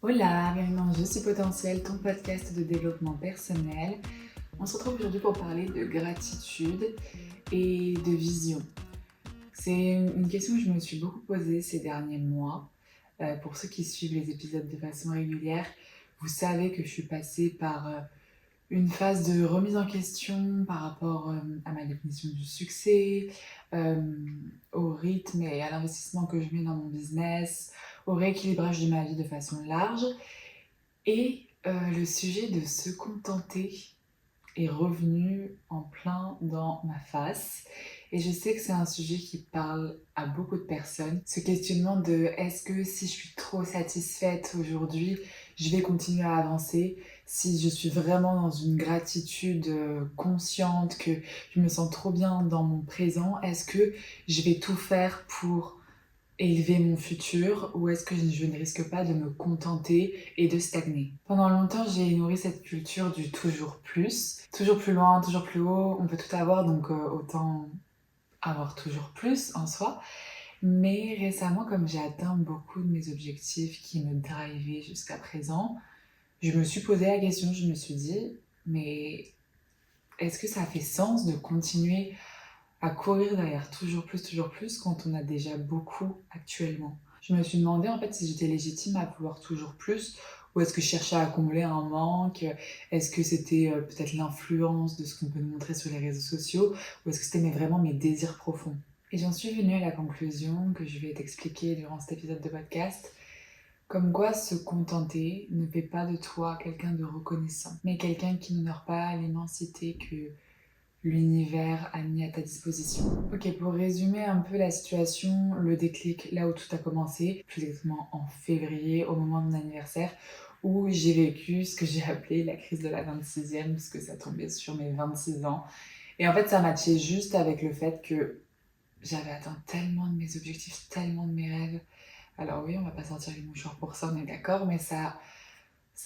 Hola, bienvenue dans Je suis potentiel, ton podcast de développement personnel. On se retrouve aujourd'hui pour parler de gratitude et de vision. C'est une question que je me suis beaucoup posée ces derniers mois. Pour ceux qui suivent les épisodes de façon régulière, vous savez que je suis passée par une phase de remise en question par rapport à ma définition du succès, euh, au rythme et à l'investissement que je mets dans mon business, au rééquilibrage de ma vie de façon large. Et le sujet de se contenter est revenu en plein dans ma face. Et je sais que c'est un sujet qui parle à beaucoup de personnes. Ce questionnement de est-ce que si je suis trop satisfaite aujourd'hui, je vais continuer à avancer? Si je suis vraiment dans une gratitude consciente, que je me sens trop bien dans mon présent, est-ce que je vais tout faire pour élever mon futur ou est-ce que je ne risque pas de me contenter et de stagner? Pendant longtemps, j'ai nourri cette culture du toujours plus loin, toujours plus haut, on peut tout avoir, donc autant avoir toujours plus en soi. Mais récemment, comme j'ai atteint beaucoup de mes objectifs qui me drivaient jusqu'à présent, je me suis posé la question, je me suis dit, mais est-ce que ça fait sens de continuer à courir derrière toujours plus quand on a déjà beaucoup actuellement? Je me suis demandé en fait si j'étais légitime à vouloir toujours plus ou est-ce que je cherchais à combler un manque? Est-ce que c'était peut-être l'influence de ce qu'on peut nous montrer sur les réseaux sociaux ou est-ce que c'était vraiment mes désirs profonds? Et j'en suis venue à la conclusion que je vais t'expliquer durant cet épisode de podcast, comme quoi se contenter ne fait pas de toi quelqu'un de reconnaissant, mais quelqu'un qui n'honore pas l'immensité que l'univers a mis à ta disposition. Ok, pour résumer un peu la situation, le déclic, là où tout a commencé, plus exactement en février, au moment de mon anniversaire, où j'ai vécu ce que j'ai appelé la crise de la 26e, parce que ça tombait sur mes 26 ans. Et en fait, ça matchait juste avec le fait que j'avais atteint tellement de mes objectifs, tellement de mes rêves. Alors oui, on va pas sortir les mouchoirs pour ça, on est d'accord, mais ça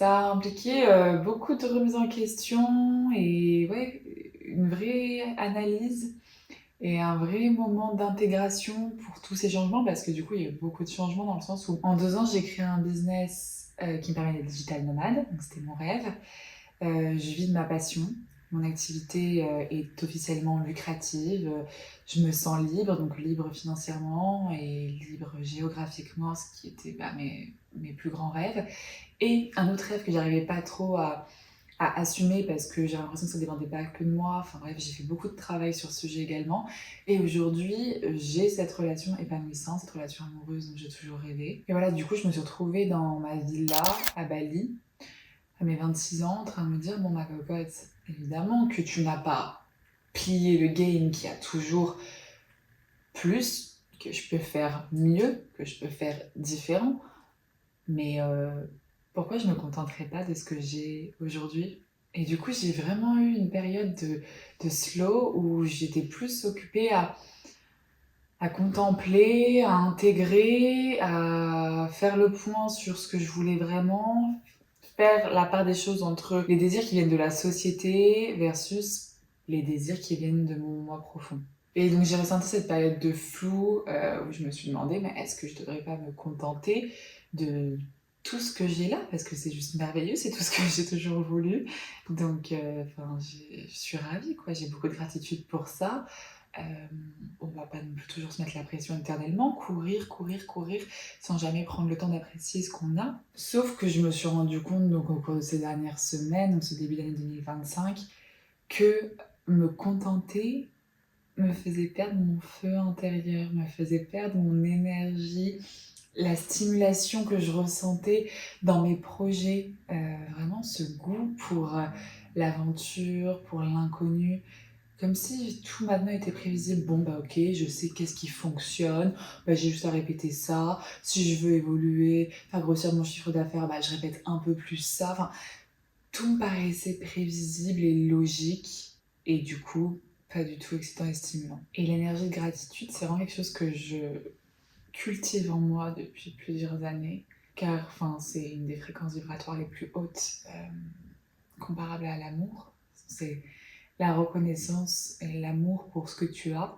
a impliqué beaucoup de remise en question et ouais, une vraie analyse et un vrai moment d'intégration pour tous ces changements parce que du coup il y a eu beaucoup de changements dans le sens où en 2 ans j'ai créé un business qui me permet d'être digital nomade, donc c'était mon rêve. Je vis de ma passion. Mon activité est officiellement lucrative. Je me sens libre, donc libre financièrement et libre géographiquement, ce qui était mes plus grands rêves. Et un autre rêve que j'arrivais pas trop à assumer parce que j'ai l'impression que ça dépendait pas que de moi. Enfin bref, j'ai fait beaucoup de travail sur ce sujet également. Et aujourd'hui, j'ai cette relation épanouissante, cette relation amoureuse dont j'ai toujours rêvé. Et voilà, du coup, je me suis retrouvée dans ma villa à Bali, à mes 26 ans, en train de me dire, bon ma cocotte, évidemment que tu n'as pas plié le game, qu'il y a toujours plus, que je peux faire mieux, que je peux faire différent. Mais pourquoi je me contenterais pas de ce que j'ai aujourd'hui? Et du coup, j'ai vraiment eu une période de slow où j'étais plus occupée à contempler, à intégrer, à faire le point sur ce que je voulais vraiment, faire la part des choses entre les désirs qui viennent de la société versus les désirs qui viennent de mon moi profond. Et donc j'ai ressenti cette période de flou où je me suis demandé, mais est-ce que je devrais pas me contenter de tout ce que j'ai là? Parce que c'est juste merveilleux, c'est tout ce que j'ai toujours voulu. Donc je suis ravie, quoi. J'ai beaucoup de gratitude pour ça. Euh, on va pas non plus toujours se mettre la pression éternellement, courir, sans jamais prendre le temps d'apprécier ce qu'on a. Sauf que je me suis rendu compte, donc au cours de ces dernières semaines, donc ce début d'année 2025, que me contenter me faisait perdre mon feu intérieur, me faisait perdre mon énergie, la stimulation que je ressentais dans mes projets, vraiment ce goût pour l'aventure, pour l'inconnu. Comme si tout maintenant était prévisible. Bon, bah ok, je sais qu'est-ce qui fonctionne, bah, j'ai juste à répéter ça. Si je veux évoluer, faire grossir mon chiffre d'affaires, bah, je répète un peu plus ça. Enfin, tout me paraissait prévisible et logique. Et du coup, pas du tout excitant et stimulant. Et l'énergie de gratitude, c'est vraiment quelque chose que je cultive en moi depuis plusieurs années. Car enfin, c'est une des fréquences vibratoires les plus hautes comparables à l'amour. C'est la reconnaissance et l'amour pour ce que tu as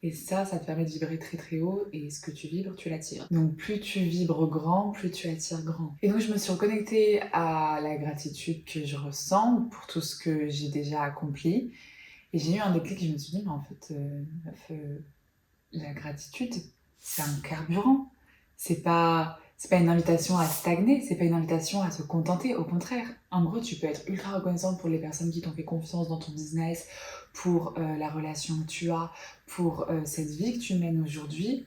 Et ça te permet de vibrer très très haut et ce que tu vibres, tu l'attires. Donc plus tu vibres grand, plus tu attires grand. Et donc je me suis reconnectée à la gratitude que je ressens pour tout ce que j'ai déjà accompli. Et j'ai eu un déclic, je me suis dit, mais en fait, la gratitude, c'est un carburant. C'est pas une invitation à stagner, c'est pas une invitation à se contenter, au contraire. En gros, tu peux être ultra reconnaissante pour les personnes qui t'ont fait confiance dans ton business, pour la relation que tu as, pour cette vie que tu mènes aujourd'hui,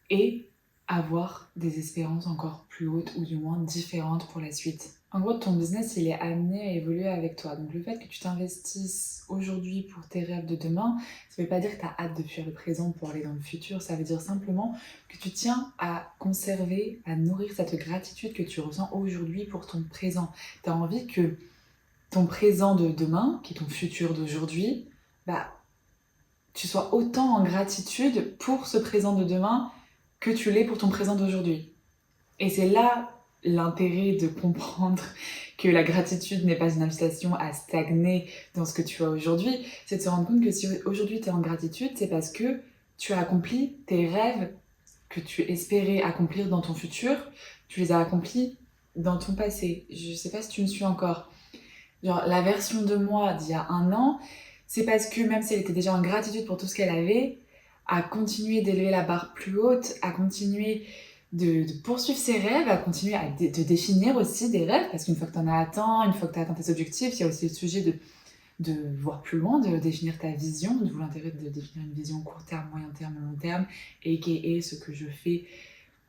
et avoir des espérances encore plus hautes ou du moins différentes pour la suite. En gros, ton business, il est amené à évoluer avec toi. Donc le fait que tu t'investisses aujourd'hui pour tes rêves de demain, ça ne veut pas dire que tu as hâte de fuir le présent pour aller dans le futur. Ça veut dire simplement que tu tiens à conserver, à nourrir cette gratitude que tu ressens aujourd'hui pour ton présent. Tu as envie que ton présent de demain, qui est ton futur d'aujourd'hui, tu sois autant en gratitude pour ce présent de demain que tu l'es pour ton présent d'aujourd'hui. Et c'est là l'intérêt de comprendre que la gratitude n'est pas une invitation à stagner dans ce que tu as aujourd'hui, c'est de se rendre compte que si aujourd'hui tu es en gratitude, c'est parce que tu as accompli tes rêves que tu espérais accomplir dans ton futur, tu les as accomplis dans ton passé. Je sais pas si tu me suis encore. Genre, la version de moi d'il y a 1 an, c'est parce que même si elle était déjà en gratitude pour tout ce qu'elle avait, à continuer d'élever la barre plus haute, à continuer de poursuivre ses rêves, à continuer de définir aussi des rêves, parce qu'une fois que tu en as atteint, une fois que tu as atteint tes objectifs, il y a aussi le sujet de voir plus loin, de définir ta vision, d'où l'intérêt de définir une vision court terme, moyen terme, long terme, a.k.a. ce que je fais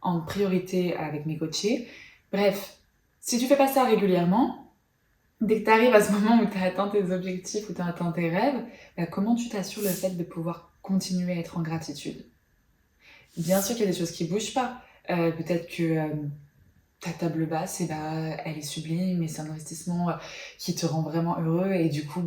en priorité avec mes coachés. Bref, si tu fais pas ça régulièrement, dès que tu arrives à ce moment où tu as atteint tes objectifs, où tu as atteint tes rêves, comment tu t'assures le fait de pouvoir continuer à être en gratitude? Bien sûr qu'il y a des choses qui ne bougent pas. Peut-être que ta table basse, elle est sublime et c'est un investissement qui te rend vraiment heureux et du coup,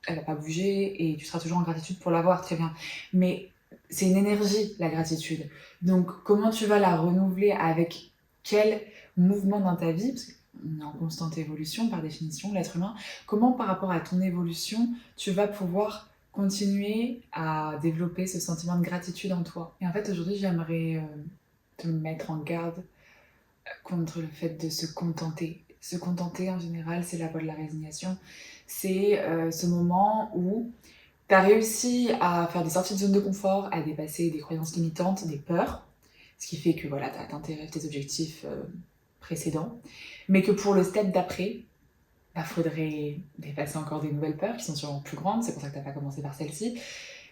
elle va pas bouger et tu seras toujours en gratitude pour l'avoir, très bien. Mais c'est une énergie, la gratitude. Donc, comment tu vas la renouveler avec quel mouvement dans ta vie? Parce qu'on est en constante évolution, par définition, l'être humain. Comment, par rapport à ton évolution, tu vas pouvoir continuer à développer ce sentiment de gratitude en toi? Et en fait, aujourd'hui, j'aimerais te mettre en garde contre le fait de se contenter. Se contenter, en général, c'est la voie de la résignation. C'est ce moment où tu as réussi à faire des sorties de zone de confort, à dépasser des croyances limitantes, des peurs, ce qui fait que voilà, tu as atteint tes rêves, tes objectifs précédents, mais que pour le step d'après, faudrait dépasser encore des nouvelles peurs qui sont sûrement plus grandes, c'est pour ça que tu n'as pas commencé par celle-ci,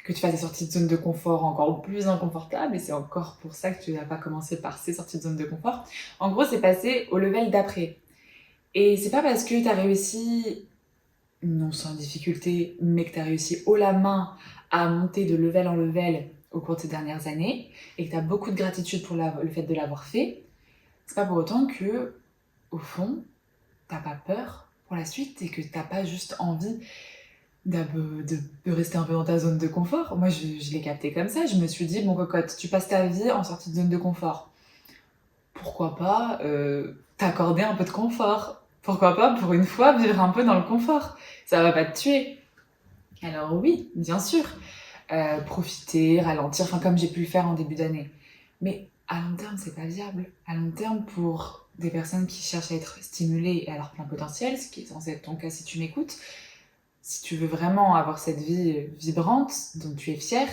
que tu fasses des sorties de zone de confort encore plus inconfortables, et c'est encore pour ça que tu n'as pas commencé par ces sorties de zone de confort. En gros, c'est passer au level d'après. Et c'est pas parce que tu as réussi, non sans difficulté, mais que tu as réussi haut la main à monter de level en level au cours de ces dernières années, et que tu as beaucoup de gratitude pour le fait de l'avoir fait, c'est pas pour autant que, au fond, t'as pas peur pour la suite et que t'as pas juste envie de rester un peu dans ta zone de confort. Moi, je l'ai capté comme ça. Je me suis dit, bon cocotte, tu passes ta vie en sortie de zone de confort. Pourquoi pas t'accorder un peu de confort? Pourquoi pas, pour une fois, vivre un peu dans le confort? Ça va pas te tuer. Alors oui, bien sûr, profiter, ralentir, comme j'ai pu le faire en début d'année. Mais à long terme, c'est pas viable. À long terme, pour des personnes qui cherchent à être stimulées et à leur plein potentiel, ce qui est censé être ton cas si tu m'écoutes, si tu veux vraiment avoir cette vie vibrante dont tu es fière,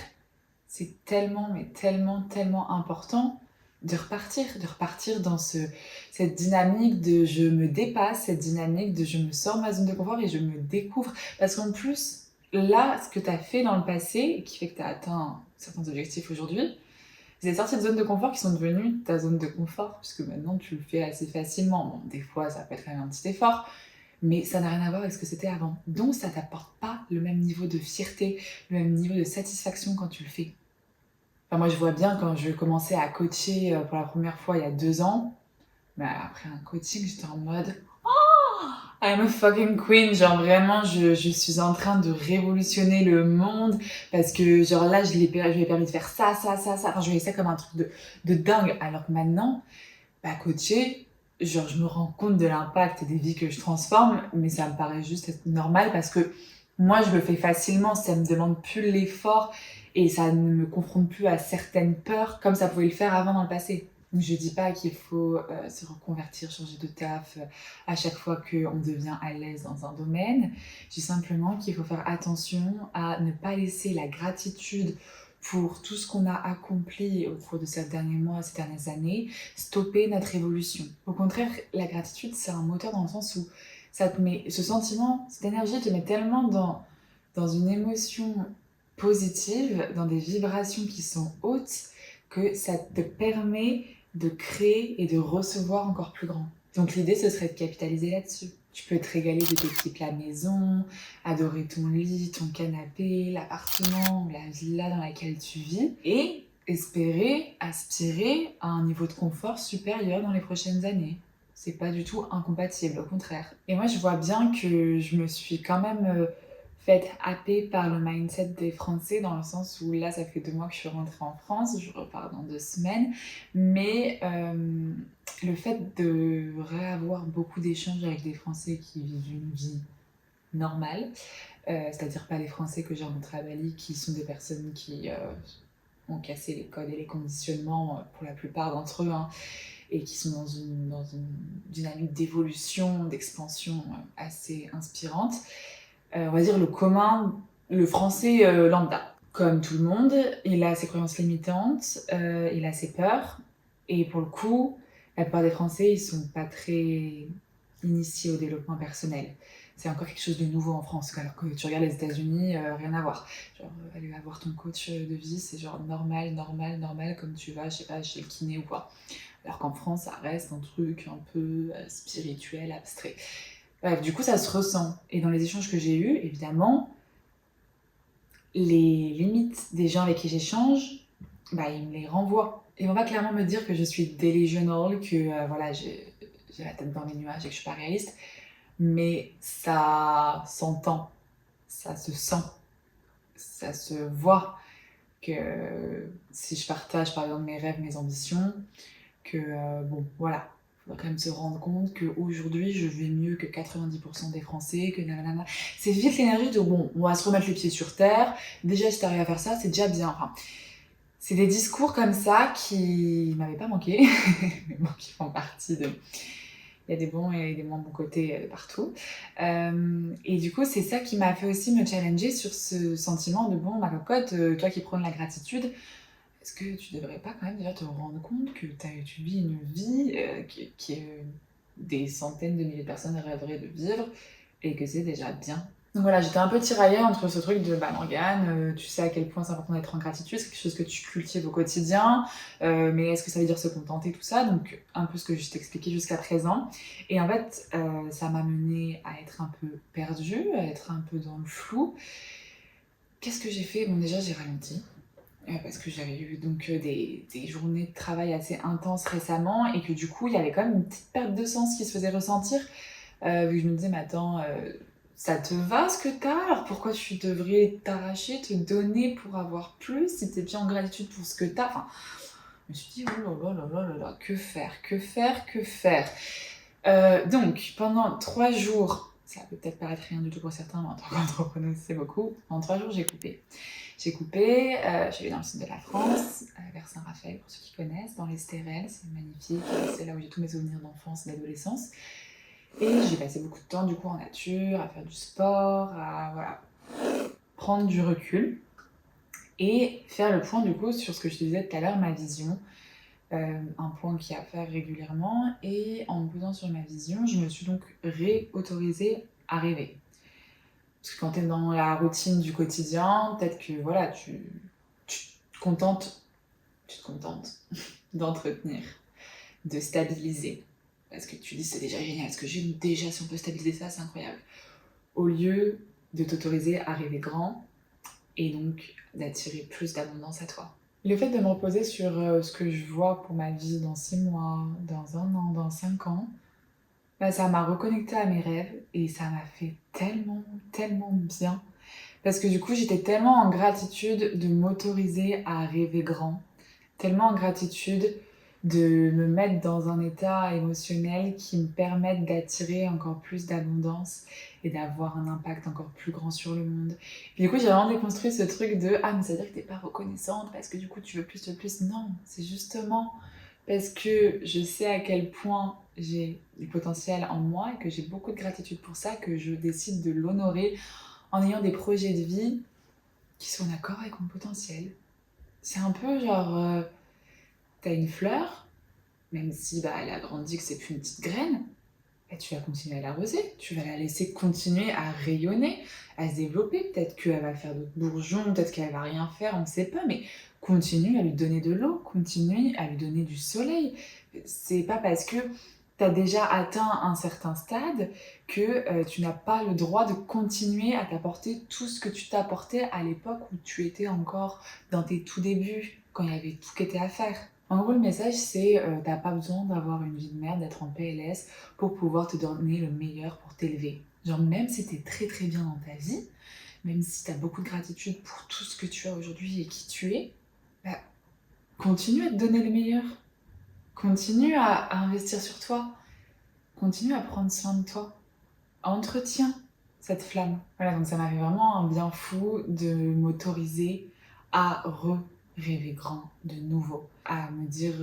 c'est tellement, mais tellement, tellement important de repartir dans cette dynamique de je me dépasse, cette dynamique de je me sors de ma zone de confort et je me découvre. Parce qu'en plus, là, ce que tu as fait dans le passé et qui fait que tu as atteint certains objectifs aujourd'hui, c'est des sorties de zone de confort qui sont devenues ta zone de confort, puisque maintenant tu le fais assez facilement. Bon, des fois, ça peut être quand même un petit effort, mais ça n'a rien à voir avec ce que c'était avant. Donc, ça t'apporte pas le même niveau de fierté, le même niveau de satisfaction quand tu le fais. Moi, je vois bien quand je commençais à coacher pour la première fois il y a 2 ans, après un coaching, j'étais en mode I'm a fucking queen, genre vraiment, je suis en train de révolutionner le monde parce que genre là, je lui ai permis de faire ça, je voyais ça comme un truc de dingue. Alors que maintenant, coacher, genre je me rends compte de l'impact des vies que je transforme, mais ça me paraît juste être normal parce que moi, je le fais facilement, ça me demande plus l'effort et ça ne me confronte plus à certaines peurs comme ça pouvait le faire avant dans le passé. Donc je dis pas qu'il faut se reconvertir, changer de taf à chaque fois qu'on devient à l'aise dans un domaine. Je dis simplement qu'il faut faire attention à ne pas laisser la gratitude pour tout ce qu'on a accompli au cours de ces derniers mois, ces dernières années, stopper notre évolution. Au contraire, la gratitude, c'est un moteur dans le sens où ça te met, ce sentiment, cette énergie te met tellement dans une émotion positive, dans des vibrations qui sont hautes, que ça te permet de créer et de recevoir encore plus grand. Donc l'idée, ce serait de capitaliser là-dessus. Tu peux te régaler de tes petits plats maison, adorer ton lit, ton canapé, l'appartement, la villa dans laquelle tu vis, et espérer, aspirer à un niveau de confort supérieur dans les prochaines années. C'est pas du tout incompatible, au contraire. Et moi, je vois bien que je me suis quand même faite happer par le mindset des Français, dans le sens où là, ça fait 2 mois que je suis rentrée en France, je repars dans 2 semaines, mais le fait de réavoir beaucoup d'échanges avec des Français qui vivent une vie normale, c'est-à-dire pas les Français que j'ai rencontrés à Bali, qui sont des personnes qui ont cassé les codes et les conditionnements pour la plupart d'entre eux, hein, et qui sont dans une dynamique d'évolution, d'expansion assez inspirante. On va dire le commun, le français lambda. Comme tout le monde, il a ses croyances limitantes, il a ses peurs, et pour le coup, la plupart des Français, ils sont pas très initiés au développement personnel. C'est encore quelque chose de nouveau en France, alors que tu regardes les États-Unis, rien à voir. Genre, aller avoir ton coach de vie, c'est genre normal, comme tu vas, je sais pas, chez le kiné ou quoi. Alors qu'en France, ça reste un truc un peu spirituel, abstrait. Bref, du coup, ça se ressent. Et dans les échanges que j'ai eus, évidemment, les limites des gens avec qui j'échange, bah, ils me les renvoient. Ils vont pas clairement me dire que je suis delusional, que voilà, j'ai la tête dans les nuages et que je suis pas réaliste, mais ça s'entend, ça se sent, ça se voit que si je partage par exemple mes rêves, mes ambitions, que bon, voilà, il faut quand même se rendre compte qu'aujourd'hui, je vais mieux que 90% des Français, que nanana. C'est vite l'énergie de bon, on va se remettre les pieds sur terre. Déjà, si t'arrives à faire ça, c'est déjà bien. Enfin, c'est des discours comme ça qui m'avaient pas manqué, mais bon, qui font partie de. Il y a des bons et des moins bons côtés partout. Et du coup, c'est ça qui m'a fait aussi me challenger sur ce sentiment de bon, ma cocotte, toi qui prônes la gratitude, est-ce que tu devrais pas quand même déjà te rendre compte que tu vis une vie qui des centaines de milliers de personnes rêveraient de vivre et que c'est déjà bien. Donc voilà, j'étais un peu tiraillée entre ce truc de bah Morgane, tu sais à quel point c'est important d'être en gratitude, c'est quelque chose que tu cultives au quotidien, mais est-ce que ça veut dire se contenter, tout ça? Donc un peu ce que je t'expliquais jusqu'à présent. Et en fait, ça m'a menée à être un peu perdue, à être un peu dans le flou. Qu'est-ce que j'ai fait? Bon, déjà, j'ai ralenti. Parce que j'avais eu donc des journées de travail assez intenses récemment et que du coup il y avait quand même une petite perte de sens qui se faisait ressentir, vu que je me disais mais attends, ça te va ce que t'as, alors pourquoi tu devrais t'arracher, te donner pour avoir plus si t'es bien en gratitude pour ce que t'as. Enfin, je me suis dit oh là là là là là là, que faire. Donc pendant 3 jours, ça peut peut-être paraître rien du tout pour certains, mais en tant qu'entrepreneuse c'est beaucoup. En 3 jours j'ai coupé. J'ai coupé, je suis allée dans le sud de la France, vers Saint-Raphaël, pour ceux qui connaissent, dans les Stérels, c'est magnifique, c'est là où j'ai tous mes souvenirs d'enfance et d'adolescence. Et j'ai passé beaucoup de temps du coup en nature, à faire du sport, à voilà, prendre du recul et faire le point du coup sur ce que je te disais tout à l'heure, ma vision. Un point qu'il y a à faire régulièrement, et en me posant sur ma vision, je me suis donc réautorisée à rêver. Parce que quand tu es dans la routine du quotidien, peut-être que voilà, tu te contentes d'entretenir, de stabiliser. Parce que tu dis c'est déjà génial, parce que déjà si on peut stabiliser ça, c'est incroyable. Au lieu de t'autoriser à rêver grand et donc d'attirer plus d'abondance à toi. Le fait de me reposer sur ce que je vois pour ma vie dans 6 mois, dans 1 an, dans 5 ans, bah, ça m'a reconnectée à mes rêves et ça m'a fait tellement, tellement bien. Parce que du coup, j'étais tellement en gratitude de m'autoriser à rêver grand, tellement en gratitude de me mettre dans un état émotionnel qui me permette d'attirer encore plus d'abondance et d'avoir un impact encore plus grand sur le monde. Puis du coup, j'ai vraiment déconstruit ce truc de « Ah, mais ça veut dire que t'es pas reconnaissante parce que du coup, tu veux plus de plus. » Non, c'est justement parce que je sais à quel point j'ai du potentiel en moi et que j'ai beaucoup de gratitude pour ça que je décide de l'honorer en ayant des projets de vie qui sont en accord avec mon potentiel. C'est un peu genre, t'as une fleur, même si elle a grandi, que c'est plus une petite graine, tu vas continuer à l'arroser, tu vas la laisser continuer à rayonner, à se développer. Peut-être qu'elle va faire d'autres bourgeons, peut-être qu'elle va rien faire, on ne sait pas, mais continue à lui donner de l'eau, continue à lui donner du soleil. C'est pas parce que tu as déjà atteint un certain stade que tu n'as pas le droit de continuer à t'apporter tout ce que tu t'apportais à l'époque où tu étais encore dans tes tout débuts, quand il y avait tout qui était à faire. En gros, le message, c'est t'as pas besoin d'avoir une vie de merde, d'être en PLS pour pouvoir te donner le meilleur pour t'élever. Genre, même si t'es très très bien dans ta vie, même si t'as beaucoup de gratitude pour tout ce que tu as aujourd'hui et qui tu es, continue à te donner le meilleur. Continue à investir sur toi. Continue à prendre soin de toi. Entretiens cette flamme. Voilà, donc ça m'a fait vraiment un bien fou de m'autoriser à rêver grand de nouveau. À me dire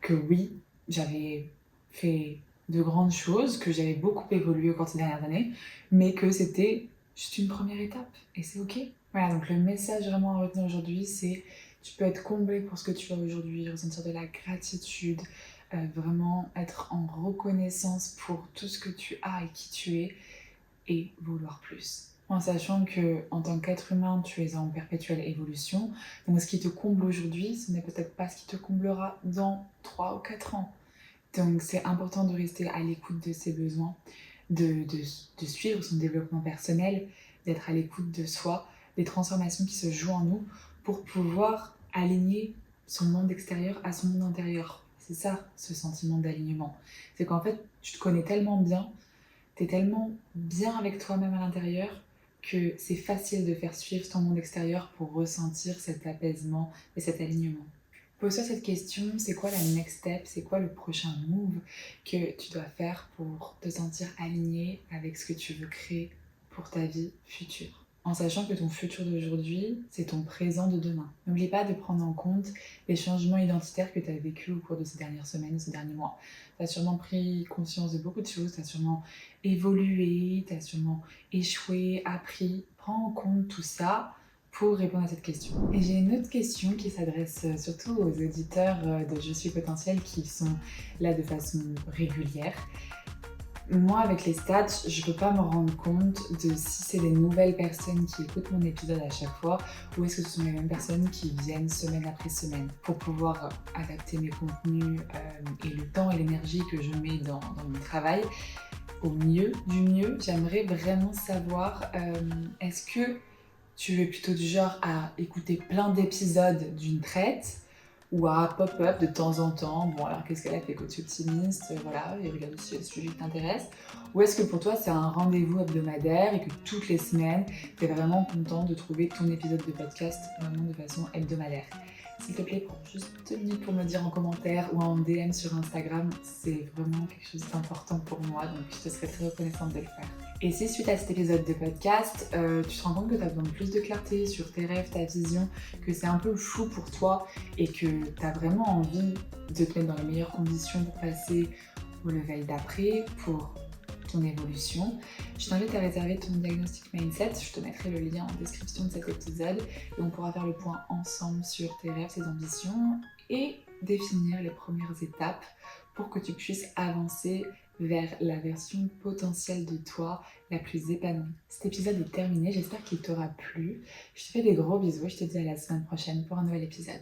que oui, j'avais fait de grandes choses, que j'avais beaucoup évolué au cours des dernières années, mais que c'était juste une première étape. Et c'est ok. Voilà, donc le message vraiment à retenir aujourd'hui, c'est tu peux être comblé pour ce que tu as aujourd'hui, ressentir de la gratitude, vraiment être en reconnaissance pour tout ce que tu as et qui tu es, et vouloir plus. En sachant que en tant qu'être humain, tu es en perpétuelle évolution. Donc ce qui te comble aujourd'hui, ce n'est peut-être pas ce qui te comblera dans 3 ou 4 ans. Donc c'est important de rester à l'écoute de ses besoins, de suivre son développement personnel, d'être à l'écoute de soi, des transformations qui se jouent en nous pour pouvoir aligner son monde extérieur à son monde intérieur. C'est ça, ce sentiment d'alignement. C'est qu'en fait, tu te connais tellement bien, t'es tellement bien avec toi-même à l'intérieur que c'est facile de faire suivre ton monde extérieur pour ressentir cet apaisement et cet alignement. Pose-toi cette question, c'est quoi la next step, c'est quoi le prochain move que tu dois faire pour te sentir aligné avec ce que tu veux créer pour ta vie future. En sachant que ton futur d'aujourd'hui, c'est ton présent de demain. N'oublie pas de prendre en compte les changements identitaires que tu as vécus au cours de ces dernières semaines, ces derniers mois. Tu as sûrement pris conscience de beaucoup de choses, tu as sûrement évolué, tu as sûrement échoué, appris. Prends en compte tout ça pour répondre à cette question. Et j'ai une autre question qui s'adresse surtout aux auditeurs de Je suis potentiel qui sont là de façon régulière. Moi, avec les stats, je peux pas me rendre compte de si c'est des nouvelles personnes qui écoutent mon épisode à chaque fois ou est-ce que ce sont les mêmes personnes qui viennent semaine après semaine pour pouvoir adapter mes contenus et le temps et l'énergie que je mets dans mon travail au mieux du mieux. J'aimerais vraiment savoir est-ce que tu es plutôt du genre à écouter plein d'épisodes d'une traite ou à pop-up de temps en temps. Bon, alors qu'est-ce qu'elle a fait, coach optimiste, voilà, et regarde si le sujet t'intéresse. Ou est-ce que pour toi, c'est un rendez-vous hebdomadaire et que toutes les semaines, tu es vraiment content de trouver ton épisode de podcast vraiment de façon hebdomadaire? S'il te plaît, prends juste 2 minutes pour me le dire en commentaire ou en DM sur Instagram. C'est vraiment quelque chose d'important pour moi, donc je te serais très reconnaissante de le faire. Et si suite à cet épisode de podcast, tu te rends compte que tu as besoin de plus de clarté sur tes rêves, ta vision, que c'est un peu flou pour toi et que tu as vraiment envie de te mettre dans les meilleures conditions pour passer au level d'après, pour ton évolution, je t'invite à réserver ton diagnostic mindset. Je te mettrai le lien en description de cet épisode et on pourra faire le point ensemble sur tes rêves, tes ambitions et définir les premières étapes pour que tu puisses avancer vers la version potentielle de toi la plus épanouie. Cet épisode est terminé, j'espère qu'il t'aura plu. Je te fais des gros bisous, je te dis à la semaine prochaine pour un nouvel épisode.